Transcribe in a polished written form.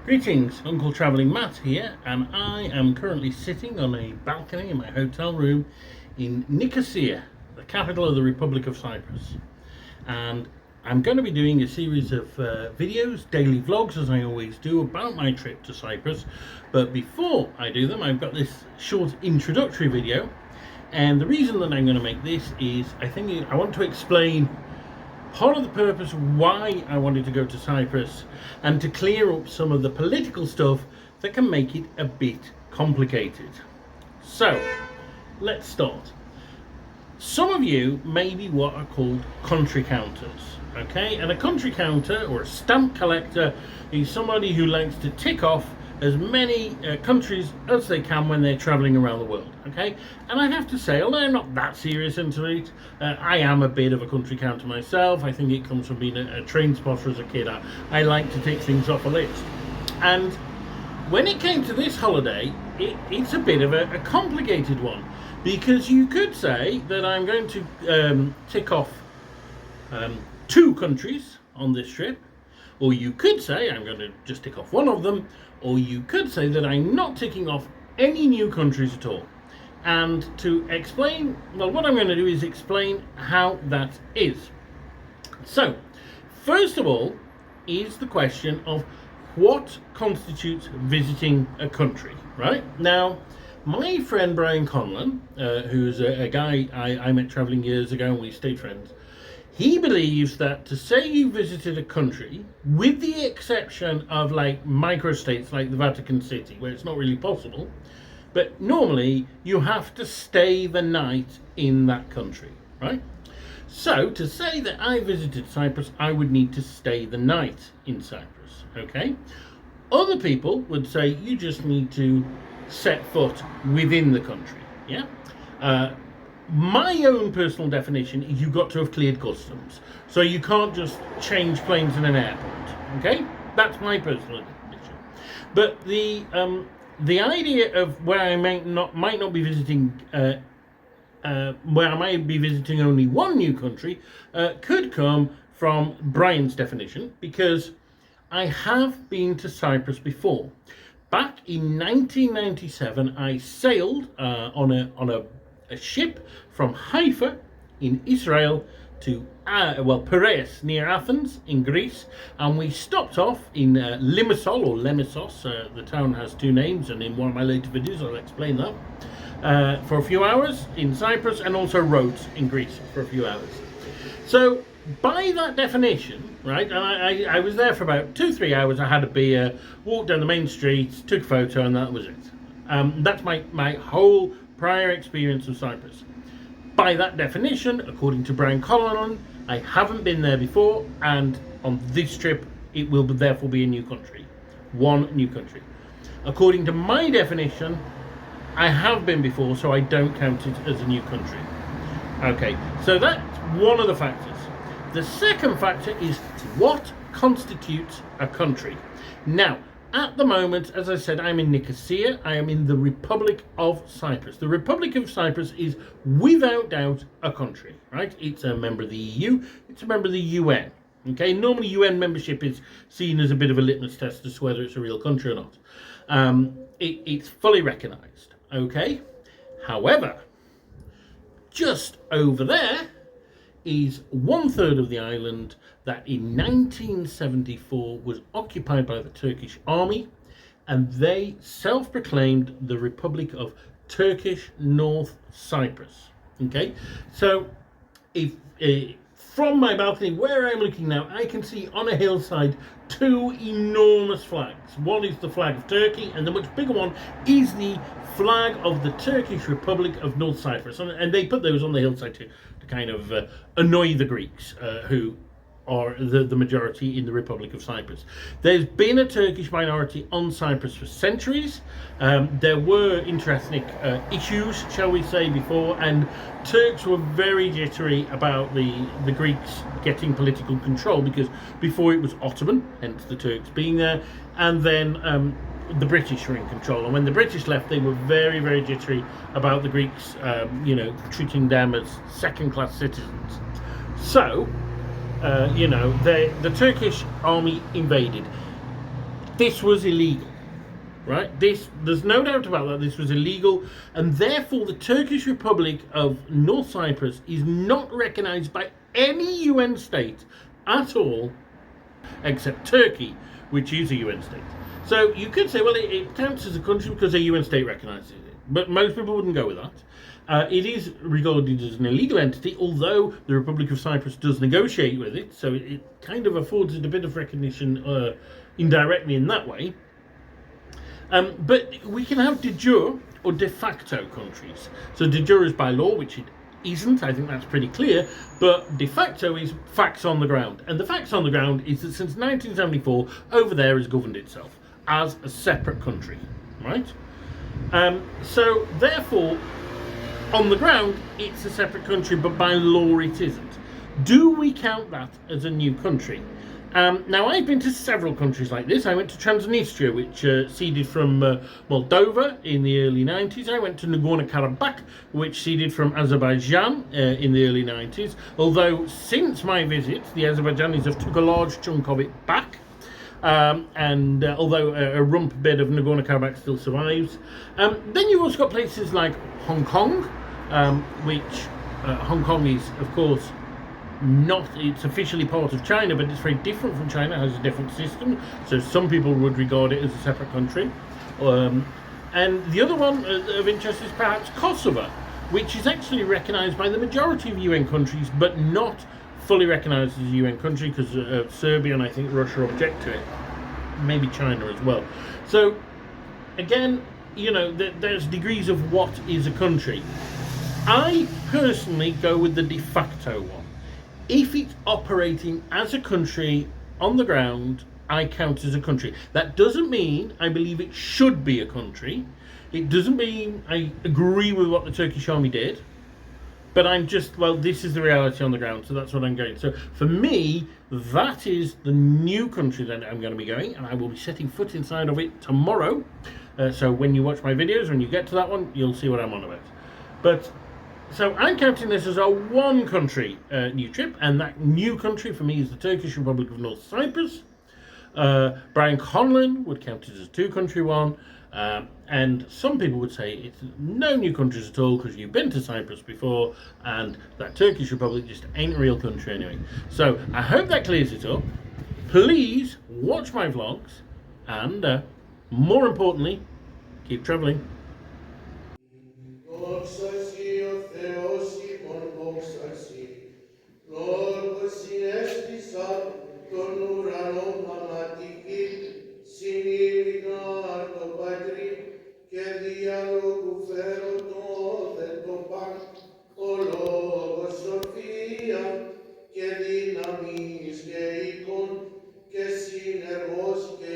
Greetings, Uncle Travelling Matt here, and I am currently sitting on a balcony in my hotel room in Nicosia, the capital of the Republic of Cyprus. And I'm going to be doing a series of videos, daily vlogs, as I always do, about my trip to Cyprus. But before I do them, I've got this short introductory video. And the reason that I'm going to make this is I want to explain part of the purpose why I wanted to go to Cyprus and to clear up some of the political stuff that can make it a bit complicated. So, let's start. Some of you may be what are called country counters, okay? And a country counter or a stamp collector is somebody who likes to tick off as many countries as they can when they're traveling around the world, okay? And I have to say, although I'm not that serious into it, I am a bit of a country counter myself. I think it comes from being a train spotter as a kid. I like to tick things off a list. And when it came to this holiday, it's a bit of a complicated one, because you could say that I'm going to tick off 2 countries on this trip, or you could say I'm going to just tick off one of them, or you could say that I'm not ticking off any new countries at all. And to explain, well, what I'm going to do is explain how that is. So, first of all, is the question of what constitutes visiting a country, right? Now, my friend Brian Conlon, who's a guy I met traveling years ago and we stayed friends, he believes that to say you visited a country, with the exception of like microstates like the Vatican City, where it's not really possible, but normally you have to stay the night in that country, right? So to say that I visited Cyprus, I would need to stay the night in Cyprus, okay? Other people would say you just need to set foot within the country, yeah? My own personal definition is you've got to have cleared customs. So you can't just change planes in an airport, okay? That's my personal definition. But the idea of where I might not be visiting, where I might be visiting only one new country, could come from Brian's definition, because I have been to Cyprus before. Back in 1997, I sailed on a ship from Haifa in Israel to Piraeus near Athens in Greece, and we stopped off in Limassol or Lemissos. The town has 2 names, and in one of my later videos I'll explain that, for a few hours in Cyprus, and also Rhodes in Greece for a few hours. So by that definition, right, and I was there for about 2-3 hours. I had a beer, walked down the main streets, took a photo, and that was it. That's my whole prior experience of Cyprus. By that definition, according to Brian Conlon, I haven't been there before, and on this trip it will therefore be a new country. One new country. According to my definition, I have been before, so I don't count it as a new country. Okay, so that's one of the factors. The second factor is what constitutes a country. Now, at the moment, as I said, I'm in Nicosia. I am in the Republic of Cyprus. The Republic of Cyprus is without doubt a country, right? It's a member of the EU. It's a member of the UN. Okay, normally UN membership is seen as a bit of a litmus test as to whether it's a real country or not. It's fully recognised. Okay, however, just over there is 1/3 of the island that in 1974 was occupied by the Turkish army, and they self-proclaimed the Republic of Turkish North Cyprus. Okay, so if from my balcony where I'm looking now, I can see on a hillside 2 enormous flags. One is the flag of Turkey, and the much bigger one is the flag of the Turkish Republic of North Cyprus, and they put those on the hillside to kind of annoy the Greeks, who are the majority in the Republic of Cyprus. There's been a Turkish minority on Cyprus for centuries. There were interethnic issues, shall we say, before, and Turks were very jittery about the Greeks getting political control, because before it was Ottoman, hence the Turks being there, and then the British were in control, and when the British left, they were very, very jittery about the Greeks, treating them as second-class citizens. So, the Turkish army invaded. This was illegal, right? There's no doubt about that. This was illegal, and therefore the Turkish Republic of North Cyprus is not recognised by any UN state at all, except Turkey, which is a UN state. So you could say, well, it counts as a country because a UN state recognises it, but most people wouldn't go with that. It is regarded as an illegal entity, although the Republic of Cyprus does negotiate with it, so it kind of affords it a bit of recognition indirectly in that way. But we can have de jure or de facto countries. So de jure is by law, which it isn't. I think that's pretty clear. But de facto is facts on the ground. And the facts on the ground is that since 1974, over there has governed itself as a separate country, right? So therefore, on the ground, it's a separate country, but by law it isn't. Do we count that as a new country? Now, I've been to several countries like this. I went to Transnistria, which ceded from Moldova in the early 90s. I went to Nagorno-Karabakh, which ceded from Azerbaijan in the early 90s. Although, since my visit, the Azerbaijanis have took a large chunk of it back. Although a rump bed of Nagorno-Karabakh still survives. Then you've also got places like Hong Kong, which Hong Kong is, of course, it's officially part of China, but it's very different from China. It has a different system, so some people would regard it as a separate country. And the other one of interest is perhaps Kosovo, which is actually recognised by the majority of UN countries, but not fully recognised as a UN country because Serbia and I think Russia object to it, maybe China as well. So again, there's degrees of what is a country. I personally go with the de facto one. If it's operating as a country on the ground, I count as a country. That doesn't mean I believe it should be a country. It doesn't mean I agree with what the Turkish army did. But I'm just, this is the reality on the ground, so that's what I'm going. So for me, that is the new country that I'm going to be going, and I will be setting foot inside of it tomorrow. So when you watch my videos, when you get to that one, you'll see what I'm on about. So I'm counting this as a one country new trip, and that new country for me is the Turkish Republic of North Cyprus. Brian Conlon would count it as a two country one, and some people would say it's no new countries at all because you've been to Cyprus before, and that Turkish Republic just ain't a real country anyway. So I hope that clears it up. Please watch my vlogs, and more importantly, keep travelling. Τον ουρανό γραμματική, συνείμηνα το Πατρί και διαλόγου φέρω το παν, ο λόγος σοφία και δύναμης και εικόν και συνεργός και